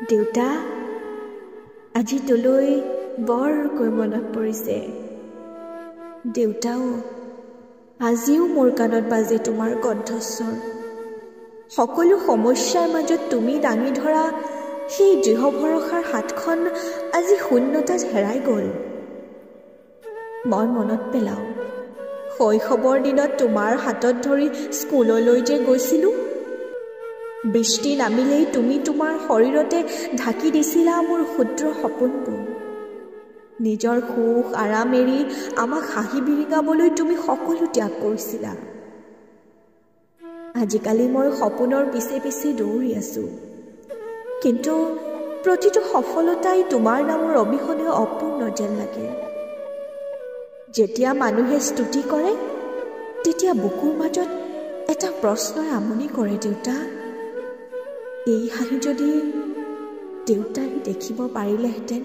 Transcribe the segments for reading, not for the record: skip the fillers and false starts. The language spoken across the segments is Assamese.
দেউতা, আজি তোলৈ বৰকৈ মনত পৰিছে। দেউতাও, আজিও মোৰ কাণত বাজে তোমাৰ কণ্ঠস্বৰ। সকলো সমস্যাৰ মাজত তুমি দাঙি ধৰা সেই দৃঢ় ভৰসাৰ হাতখন আজি শূন্যতাত হেৰাই গ'ল। মই মনত পেলাওঁ, শৈশৱৰ দিনত তোমাৰ হাতত ধৰি স্কুললৈ যে গৈছিলোঁ, বৃষ্টি নামিলেই তুমি তোমাৰ শৰীৰতে ঢাকি দিছিলা মোৰ ক্ষুদ্ৰ সপোনবোৰ। নিজৰ সুখ আৰাম এৰি আমাক হাঁহি বিৰিঙাবলৈ তুমি সকলো ত্যাগ কৰিছিলা। আজিকালি মই সপোনৰ পিছে পিছে দৌৰি আছোঁ, কিন্তু প্ৰতিটো সফলতাই তোমাৰ নামৰ অবিহনে অপূৰ্ণ যেন লাগে। যেতিয়া মানুহে স্তুতি কৰে, তেতিয়া বুকুৰ মাজত এটা প্ৰশ্নই আমনি কৰে। দেউতা, এই হাঁহি যদি দেউতাই দেখিব পাৰিলেহেঁতেন।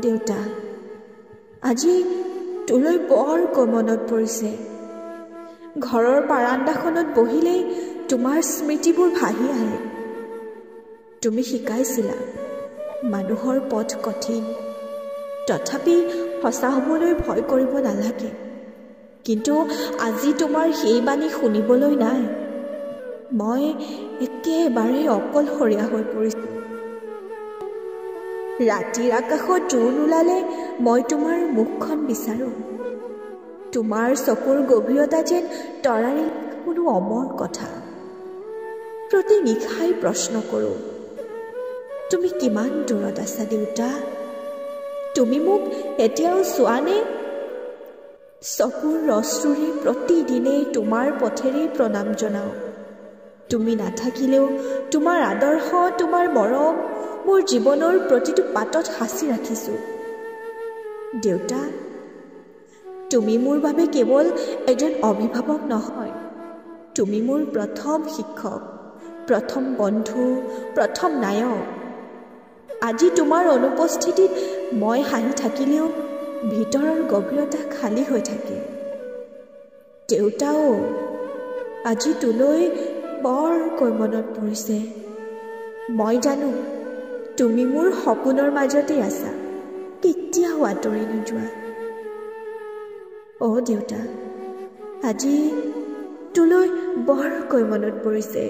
দেউতা, আজি তোলৈ বৰকৈ মনত পৰিছে। ঘৰৰ বাৰাণ্ডাখনত বহিলেই তোমাৰ স্মৃতিবোৰ ভাহি আহে। তুমি শিকাইছিলা, মানুহৰ পথ কঠিন, তথাপি সঁচা হ'বলৈ ভয় কৰিব নালাগে। কিন্তু আজি তোমাৰ সেই বাণী শুনিবলৈ নাই। মই একেবাৰে অকলশৰীয়া হৈ পৰিছোঁ। ৰাতিৰ আকাশত জোন ওলালে মই তোমাৰ মুখখন বিচাৰোঁ। তোমাৰ চকুৰ গভীৰতা যেন তৰাৰে কোনো অমৰ কথা। প্ৰতি নিশাই প্ৰশ্ন কৰোঁ, তুমি কিমান দূৰত আছা দেউতা? তুমি মোক এতিয়াও চোৱানে? চকুৰ ৰশ্ৰুৰে প্ৰতিদিনেই তোমাৰ পথেৰেই প্ৰণাম জনাওঁ। তুমি নাথাকিলেও তোমাৰ আদৰ্শ, তোমাৰ মৰম মোৰ জীৱনৰ প্ৰতিটো পাতত সাঁচি ৰাখিছোঁ। দেউতা, তুমি মোৰ বাবে কেৱল এজন অভিভাৱক নহয়, তুমি মোৰ প্ৰথম শিক্ষক, প্ৰথম বন্ধু, প্ৰথম নায়ক। আজি তোমাৰ অনুপস্থিতিত মই হাঁহি থাকিলেও ভিতৰৰ গভীৰতা খালী হৈ থাকে। দেউতাও, আজি তোলৈ বৰকৈ মনত পৰিছে। মই জানো তুমি মোৰ সপোনৰ মাজতেই আছা, কেতিয়াও আঁতৰি নোযোৱা। দেউতা, আজি তোলৈ বৰকৈ মনত পৰিছে।